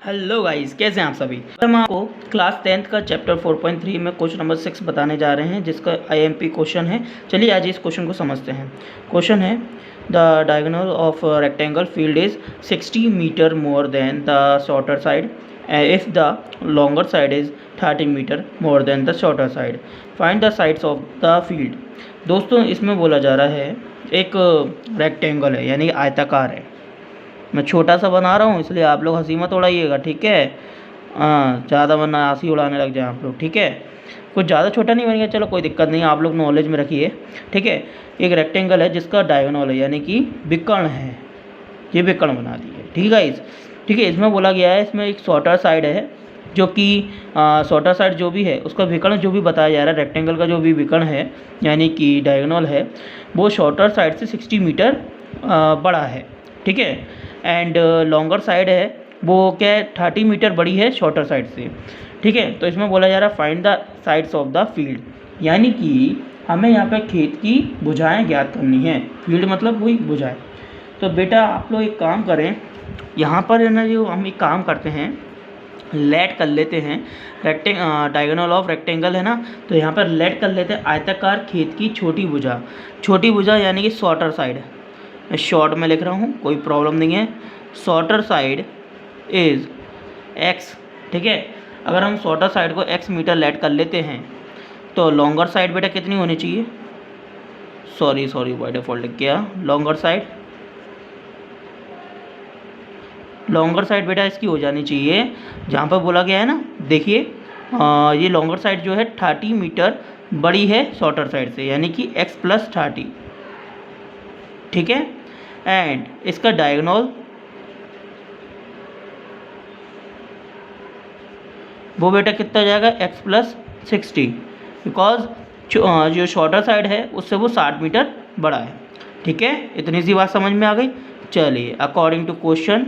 Hello guys, कैसे हैं आप सभी। हम आपको क्लास 10th का चैप्टर 4.3 में क्वेश्चन नंबर 6 बताने जा रहे हैं, जिसका आईएमपी क्वेश्चन है। चलिए आज इस क्वेश्चन को समझते हैं। क्वेश्चन है the diagonal of rectangle field is 60 metre more than the shorter side if the longer side is 30 metre more than the shorter side, find the sides of the field. दोस्तों, इसमें बोला जा रहा है एक रेक्टेंगल है, यानी आयताकार है। मैं छोटा सा बना रहा हूँ, इसलिए आप लोग हंसी मत उड़ाइएगा, ठीक है। हाँ, ज़्यादा वरना हंसी उड़ाने लग जाए आप लोग, ठीक है। कुछ ज़्यादा छोटा नहीं बन गया, चलो कोई दिक्कत नहीं, आप लोग नॉलेज में रखिए, ठीक है। एक रेक्टेंगल है जिसका डायगोनल है, यानी कि विकर्ण है, ये विकर्ण बना दी है, ठीक है। ठीक है, इसमें बोला गया है, इसमें एक शॉर्टर साइड है, जो कि शॉर्टर साइड जो भी है उसका विकर्ण जो भी बताया जा रहा है, रेक्टेंगल का जो भी विकर्ण है यानी कि डायगोनल है, वो शॉर्टर साइड से 60 मीटर बड़ा है, ठीक है। एंड लॉन्गर साइड है वो क्या है, 30 मीटर बड़ी है शॉर्टर साइड से, ठीक है। तो इसमें बोला जा रहा है find the sides of the field, यानी कि हमें यहाँ पे खेत की भुजाएं ज्ञात करनी है। फील्ड मतलब वही भुजाएं। तो बेटा आप लोग एक काम करें, यहाँ पर है ना, जो हम एक काम करते हैं, लेट कर लेते हैं डायगोनल ऑफ रेक्टेंगल है ना, तो यहाँ पर लेट कर लेते हैं आयताकार खेत की छोटी भुजा। छोटी भुजा यानी कि शॉर्टर साइड, शॉर्ट में लिख रहा हूँ, कोई प्रॉब्लम नहीं है। शॉर्टर साइड इज़ एक्स, ठीक है। अगर हम शॉर्टर साइड को एक्स मीटर लेट कर लेते हैं तो लॉन्गर साइड बेटा कितनी होनी चाहिए, सॉरी बाय डिफ़ॉल्ट लिख गया। लॉन्गर साइड बेटा इसकी हो जानी चाहिए, जहाँ पर बोला गया है ना, देखिए ये लॉन्गर साइड जो है 30 मीटर बड़ी है शॉर्टर साइड से, यानी कि x + 30, ठीक है। एंड इसका डायगोनल वो बेटा कितना जाएगा, x + 60, बिकॉज जो शॉर्टर साइड है उससे वो 60 मीटर बड़ा है, ठीक है। इतनी सी बात समझ में आ गई। चलिए अकॉर्डिंग टू क्वेश्चन,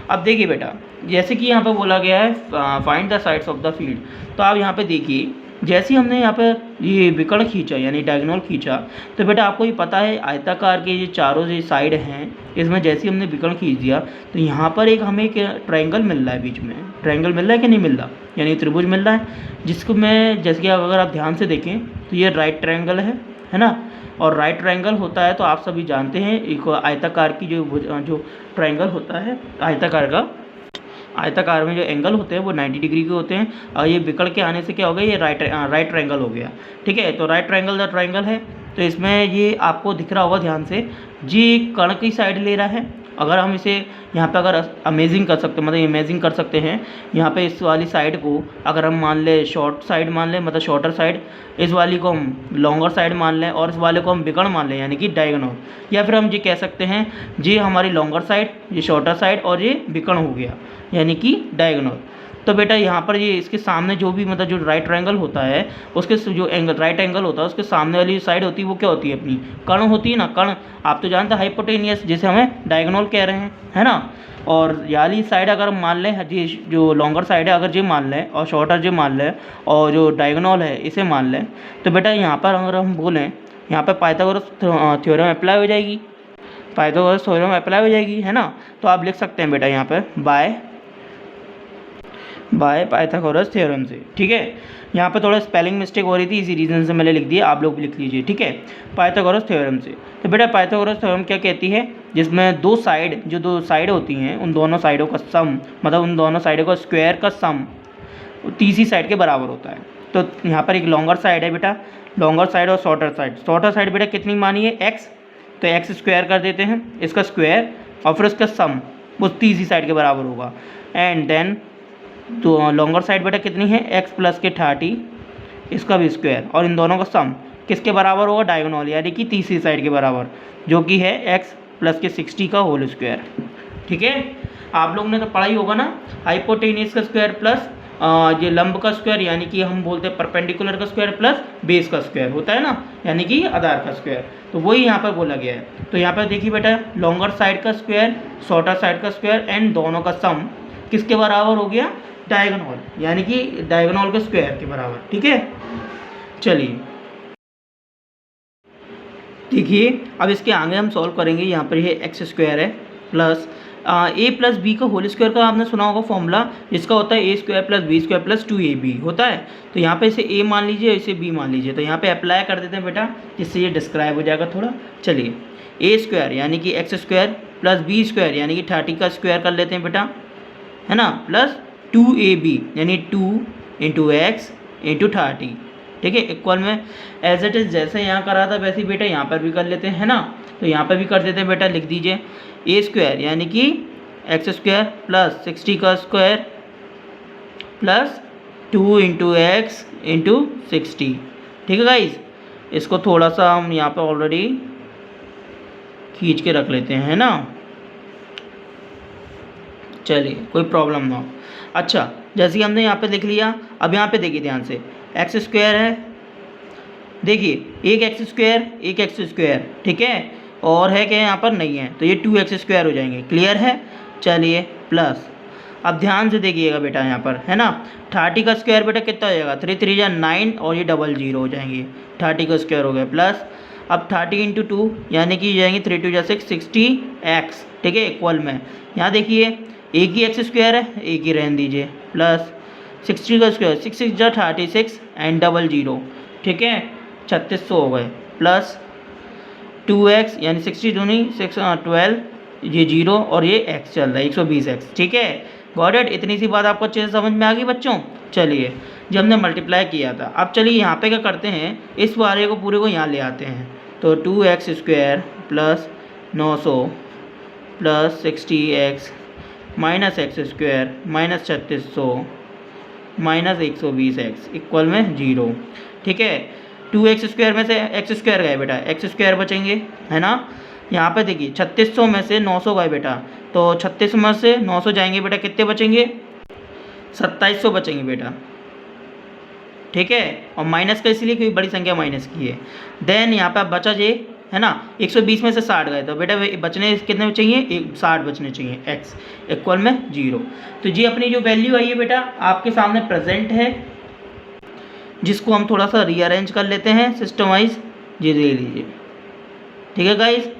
अब देखिए बेटा, जैसे कि यहाँ पे बोला गया है find the sides of the field, तो आप यहाँ पे देखिए, जैसे ही हमने यहाँ पे ये विकर्ण खींचा यानी डायगोनल खींचा, तो बेटा आपको ये पता है आयताकार के ये चारों जो साइड हैं, इसमें जैसे ही हमने विकर्ण खींच दिया तो यहाँ पर एक हमें एक ट्रायंगल मिल रहा है, बीच में ट्रायंगल मिल रहा है कि नहीं मिल रहा, यानी त्रिभुज मिल रहा है, जिसको मैं जैसे कि अगर आप ध्यान से देखें तो ये राइट ट्रायंगल है ना। और राइट ट्रायंगल होता है तो आप सभी जानते हैं, एक आयताकार की जो ट्रायंगल होता है, आयताकार में जो एंगल होते हैं वो 90 डिग्री के होते हैं, और ये विकर्ण के आने से क्या हो गया, ये राइट ट्रायंगल हो गया, ठीक है। तो राइट ट्रायंगल द ट्रायंगल है, तो इसमें ये आपको दिख रहा होगा ध्यान से, जी कर्ण की साइड ले रहा है। अगर हम इसे यहाँ पे अगर अमेजिंग कर सकते हैं, मतलब इमेजिंग कर सकते हैं, यहाँ पे इस वाली साइड को अगर हम मान ले शॉर्ट साइड मान लें, मतलब शॉर्टर साइड, इस वाली को हम लॉन्गर साइड मान लें, और इस वाले को हम विकर्ण मान लें यानी कि डायगोनल, या फिर हम ये कह सकते हैं ये हमारी लॉन्गर साइड, ये शॉर्टर साइड, और ये विकर्ण हो गया यानी कि डायगोनल। तो बेटा यहाँ पर ये इसके सामने जो भी मतलब जो राइट ट्रायंगल होता है, उसके जो एंगल राइट एंगल होता है उसके सामने वाली साइड होती है, वो क्या होती है, अपनी कर्ण होती है ना। कर्ण आप तो जानते हैं, हाइपोटेनियस, जिसे हमें डायगोनल कह रहे हैं, है ना। और वाली साइड अगर हम मान लें, ये जो लॉन्गर साइड है अगर ये मान लें, और शॉर्टर ये मान लें, और जो डायगोनल है इसे मान लें, तो बेटा यहाँ पर अगर हम बोलें, यहाँ पर पाइथागोरस थ्योरम अप्लाई हो जाएगी, पाइथागोरस थ्योरम अप्लाई हो जाएगी, है ना। तो आप लिख सकते हैं बेटा यहाँ पर बाय पाइथागोरस थ्योरम से, ठीक है। यहाँ पे थोड़ा स्पेलिंग मिस्टेक हो रही थी, इसी रीज़न से मैंने लिख दिया, आप लोग भी लिख लीजिए, ठीक है, पाइथागोरस थ्योरम से। तो बेटा पाइथागोरस थ्योरम क्या कहती है, जिसमें दो साइड होती हैं, उन दोनों साइडों का सम, मतलब उन दोनों साइडों का स्क्वायर का सम तीसरी साइड के बराबर होता है। तो यहाँ पर एक लॉन्गर साइड है बेटा, लॉन्गर साइड और शॉर्टर साइड बेटा कितनी मानी है, एक्स, तो एक्स स्क्वायर कर देते हैं, इसका स्क्वायर, और फिर उसका सम वो तीसरी साइड के बराबर होगा। एंड देन तो लॉन्गर साइड बेटा कितनी है, x + 30, इसका भी स्क्वायर, और इन दोनों का सम किसके बराबर होगा, डायगोनल, यानी कि तीसरी साइड के बराबर, जो कि है x + 60 का होल स्क्वायर, ठीक है। आप लोग ने तो पढ़ा ही होगा ना, हाइपोटेनियस का स्क्वायर प्लस ये लंब का स्क्वायर, यानी कि हम बोलते हैं परपेंडिकुलर का स्क्वायर प्लस बेस का स्क्वायर होता है ना, यानी कि आधार का स्क्वायर। तो वही यहाँ पर बोला गया है। तो यहाँ पर देखिए बेटा, लॉन्गर साइड का स्क्वायर, शॉर्टर साइड का स्क्वायर, एंड दोनों का सम किसके बराबर हो गया, डायगोनल, यानी कि डायगोनल के स्क्वायर के बराबर, ठीक है। चलिए देखिए, अब इसके आगे हम सॉल्व करेंगे। यहाँ पर ये x² है प्लस ए प्लस बी का होल स्क्वायर का आपने सुना होगा फॉर्मूला, जिसका होता है A square plus B square plus 2ab होता है। तो यहाँ पे इसे ए मान लीजिए, इसे बी मान लीजिए, तो यहाँ पे अप्लाई कर देते हैं बेटा, जिससे ये डिस्क्राइब हो जाएगा थोड़ा। चलिए, ए स्क्वायर यानी कि x square plus B square यानी कि 30 का स्क्वायर कर लेते हैं बेटा, है ना, प्लस 2ab यानी 2 इंटू एक्स इंटू 30, ठीक है, इक्वल में एज इट इज़ जैसे यहाँ करा था वैसे ही बेटा यहाँ पर भी कर लेते हैं, है ना। तो यहाँ पर भी कर देते हैं बेटा, लिख दीजिए ए स्क्वायर यानी कि एक्स स्क्वायर प्लस 60 का square plus 2 into x into 60, ठीक है गाइज। इसको थोड़ा सा हम यहाँ पे ऑलरेडी खींच के रख लेते हैं, है ना। चलिए, कोई प्रॉब्लम ना हो। अच्छा, जैसे कि हमने यहाँ पे लिख लिया, अब यहाँ पे देखिए ध्यान से, एक्स स्क्वायर है, देखिए एक एक्स स्क्वायर, ठीक है, और है क्या यहाँ पर, नहीं है, तो ये 2x स्क्वायर हो जाएंगे, क्लियर है। चलिए, प्लस अब ध्यान से देखिएगा बेटा यहाँ पर, है ना, 30 का स्क्वायर बेटा कितना हो जाएगा, 3 3 या 9 और ये 00 हो जाएंगे, 30 का स्क्वायर हो गया, प्लस अब 30 इंटू 2 यानी कि जाएंगे 3 2 या 6 60x, ठीक है, इक्वल में यहाँ देखिए एक ही एक्स स्क्वायर है, एक ही रहने दीजिए, प्लस 60 का स्क्वायर 6 6 जा 36 एंड 00, ठीक है, 3600 हो गए, प्लस 2x यानी 60 दूनी 6 12, ये 0 और ये x चल रहा है 120x, ठीक है, गॉट इट। इतनी सी बात आपको अच्छे से समझ में आ गई बच्चों। चलिए, जब हमने मल्टीप्लाई किया था, अब चलिए यहाँ पे क्या करते हैं, इस वाले को पूरे को यहाँ ले आते हैं, तो 2x square plus 900 plus 60x minus x square minus 3600 minus 120x equal में 0, ठीक है। 2x स्क्वायर में से एक्स स्क्वायर गए बेटा, एक्स स्क्वायर बचेंगे, है ना। यहाँ पे देखिए 3600 में से 900 गए बेटा, तो 36 में से 900 जाएंगे बेटा, कितने बचेंगे, 2700 बचेंगे बेटा, ठीक है, और माइनस का इसलिए क्योंकि बड़ी संख्या माइनस की है। देन यहाँ पे बचा जे, है ना, 120 में से 60 गए, तो बेटा बचने कितने चाहिए, 60 बचने चाहिए, x इक्वल में 0। तो जी अपनी जो वैल्यू आई है बेटा आपके सामने प्रेजेंट है, जिसको हम थोड़ा सा रीअरेंज कर लेते हैं सिस्टम वाइज, जी ले लीजिए, ठीक है गाइज।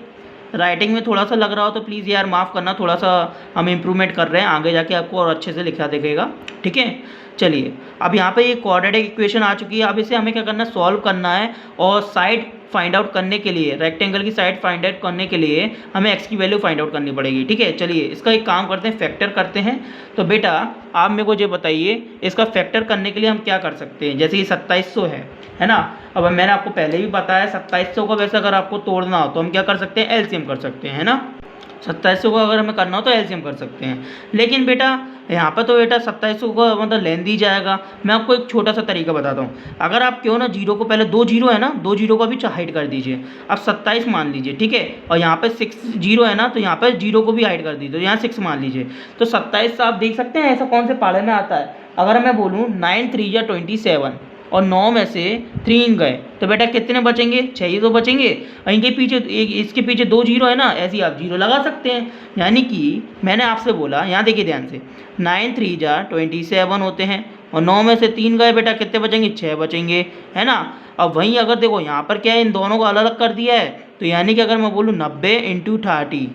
राइटिंग में थोड़ा सा लग रहा हो तो प्लीज़ यार माफ़ करना, थोड़ा सा हम इम्प्रूवमेंट कर रहे हैं, आगे जाके आपको और अच्छे से लिखा दिखेगा, ठीक है। चलिए, अब यहाँ पे ये क्वाड्रेटिक इक्वेशन आ चुकी है, अब इसे हमें क्या करना है, सॉल्व करना है, और साइड फाइंड आउट करने के लिए, रेक्टेंगल की साइड फाइंड आउट करने के लिए हमें x की वैल्यू फाइंड आउट करनी पड़ेगी, ठीक है। चलिए, इसका एक काम करते हैं, फैक्टर करते हैं। तो बेटा आप मेरे को ये बताइए, इसका फैक्टर करने के लिए हम क्या कर सकते हैं, जैसे ये 2700 है ना। अब मैंने आपको पहले भी बताया 2700 को वैसे अगर आपको तोड़ना हो तो हम क्या कर सकते हैं, एलसीएम कर सकते हैं, है ना। 2700 को अगर हमें करना हो तो एलसीएम कर सकते हैं, लेकिन बेटा यहाँ पर तो बेटा 2700 को मतलब लेन दी जाएगा। मैं आपको एक छोटा सा तरीका बताता हूँ, अगर आप क्यों ना जीरो को पहले 2 जीरो है ना, 2 जीरो को भी हाइड कर दीजिए, अब 27 मान लीजिए, ठीक है, और यहाँ पे 6 जीरो है ना, तो यहाँ पर जीरो को भी हाइड कर दीजिए, तो यहाँ 6 मान लीजिए, तो 27 आप देख सकते हैं ऐसा कौन से पाड़े में आता है। अगर मैं बोलूँ 9 3 या 27 और 9 में से 3 गए तो बेटा कितने बचेंगे, 6 ही तो बचेंगे, और इनके पीछे इसके पीछे 2 जीरो है ना, ऐसे ही आप जीरो लगा सकते हैं। यानी कि मैंने आपसे बोला, यहाँ देखिए ध्यान से, 9 3 जा 27 होते हैं, और 9 में से 3 गए बेटा, कितने बचेंगे, 6 बचेंगे, है ना। अब वहीं अगर देखो यहाँ पर क्या है, इन दोनों को अलग अलग कर दिया है, तो यानी कि अगर मैं बोलूँ 90 इंटू 30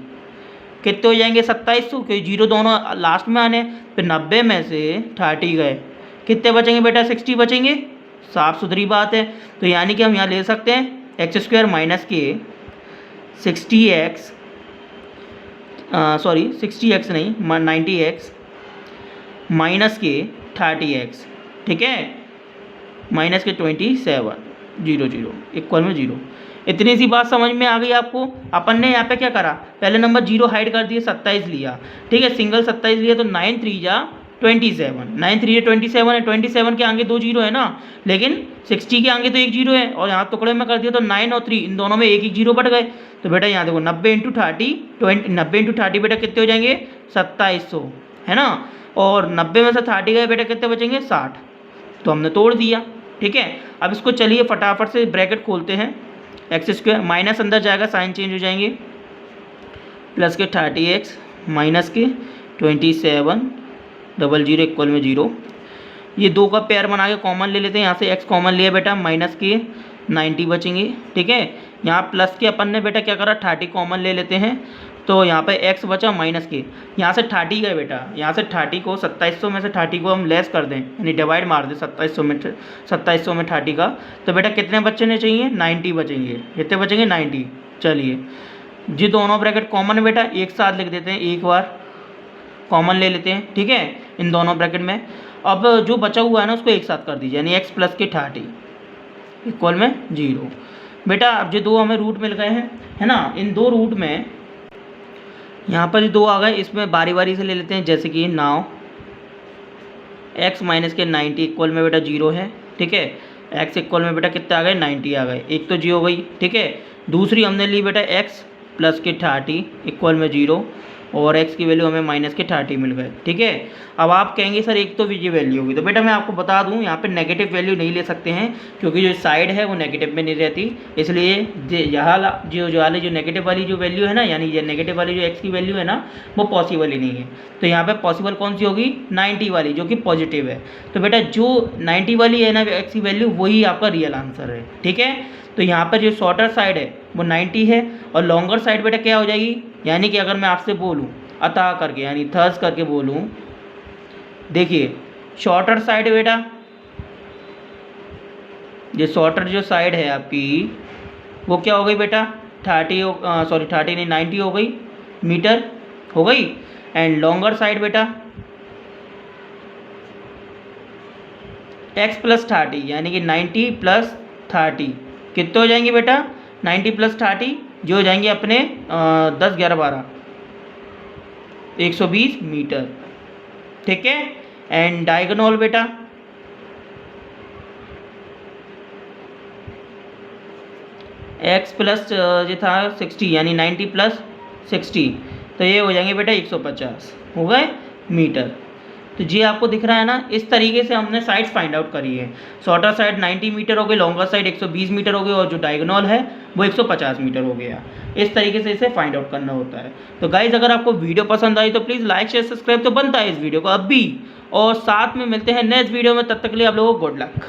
कितने हो जाएंगे, 2700, क्योंकि जीरो दोनों लास्ट में आने, फिर 90 में से 30 गए, कितने बचेंगे बेटा, 60 बचेंगे, साफ सुथरी बात है। तो यानी कि हम यहाँ ले सकते हैं एक्स स्क्वायर माइनस के 60x, सॉरी 60x नहीं 90x माइनस के 30x, ठीक है, माइनस के 27 0 0 इक्वल में 0। इतनी सी बात समझ में आ गई आपको। अपन ने यहाँ पे क्या करा, पहले नंबर 0 हाइड कर दिए, 27 लिया, ठीक है, सिंगल 27 लिया, तो 9 3 जा 27, 9 3 जा 27 है, 27 के आगे 2 जीरो है ना, लेकिन 60 के आगे तो 1 जीरो है, और यहाँ टुकड़े में कर दिया तो 9 और 3 इन दोनों में एक जीरो बढ़ गए। तो बेटा यहाँ देखो 90 इंटू 30 बेटा कितने हो जाएंगे, 2700, है ना, और 90 में से 30 गए बेटा, कितने बचेंगे, 60, तो हमने तोड़ दिया, ठीक है। अब इसको चलिए फटाफट से ब्रैकेट खोलते हैं, एक्स स्क्वायर माइनस अंदर जाएगा, साइन चेंज हो जाएंगे, प्लस के 30x माइनस के 27 00 इक्वल में 0। ये 2 का पेयर बना के कॉमन ले लेते हैं, यहाँ से x कॉमन लिया बेटा, माइनस के 90 बचेंगे, ठीक है। यहाँ प्लस के अपन ने बेटा क्या करा, 30 कॉमन ले लेते हैं, तो यहाँ पे x बचा माइनस के, यहाँ से 30 गए बेटा, यहाँ से 30 को 2700 में से 30 को हम लेस कर दें, यानी डिवाइड मार दें 2700 में 30 का, तो बेटा कितने बचने चाहिए, 90 बचेंगे। कितने बचेंगे, 90। चलिए जी, दोनों ब्रैकेट कॉमन है बेटा, एक साथ लिख देते हैं, एक बार कॉमन ले लेते हैं, ठीक है, इन दोनों ब्रैकेट में। अब जो बचा हुआ है ना उसको एक साथ कर दीजिए, यानी x प्लस के 30 इक्वल में 0। बेटा अब जो दो हमें रूट मिल गए हैं, है ना, इन दो रूट में यहाँ पर जो दो आ गए, इसमें बारी बारी से ले लेते हैं, जैसे कि नाउ x माइनस के 90 इक्वल में बेटा 0 है, ठीक है। x इक्वल में बेटा कितने आ गए, 90 आ गए, एक तो 0 हो गई, ठीक है। दूसरी हमने ली बेटा x प्लस के 30 इक्वल में 0, और x की वैल्यू हमें माइनस के 30 मिल गए, ठीक है। अब आप कहेंगे सर एक तो ये वैल्यू होगी, तो बेटा मैं आपको बता दूं यहाँ पे नेगेटिव वैल्यू नहीं ले सकते हैं, क्योंकि जो साइड है वो नेगेटिव में नहीं रहती, इसलिए यहाँ जो नेगेटिव वाली जो वैल्यू है ना, यानी ये नेगेटिव वाली जो x की वैल्यू है ना, वो पॉसिबल ही नहीं है। तो यहाँ पर पॉसिबल कौन सी होगी, 90 वाली, जो कि पॉजिटिव है। तो बेटा जो 90 वाली है ना x की वैल्यू, वही आपका रियल आंसर है, ठीक है। तो यहाँ पर जो शॉर्टर साइड है वो 90 है, और लॉन्गर साइड बेटा क्या हो जाएगी, यानी कि अगर मैं आपसे बोलूँ अतः करके, यानी थर्स करके बोलूँ, देखिए शॉर्टर साइड बेटा, ये शॉर्टर जो साइड है आपकी वो क्या हो गई बेटा, 30 नहीं 90 हो गई, मीटर हो गई। एंड लॉन्गर साइड बेटा x प्लस 30, यानी कि 90 प्लस 30 कितने हो जाएंगे बेटा, 90 प्लस 30 जो हो जाएंगे अपने 10 11 12 120 मीटर, ठीक है। एंड डायगोनल बेटा x प्लस जो था 60, यानी 90 प्लस 60, तो ये हो जाएंगे बेटा 150 हो गए मीटर। तो ये आपको दिख रहा है ना, इस तरीके से हमने साइड्स फाइंड आउट करी है। शॉर्टर साइड 90 मीटर हो गई, लॉन्गर साइड 120 मीटर हो गई, और जो डायगोनल है वो 150 मीटर हो गया। इस तरीके से इसे फाइंड आउट करना होता है। तो गाइज अगर आपको वीडियो पसंद आई तो प्लीज़ लाइक शेयर सब्सक्राइब तो बनता है इस वीडियो को अब भी, और साथ में मिलते हैं नेक्स्ट वीडियो में, तब तक के लिए आप लोगों को गुड लक।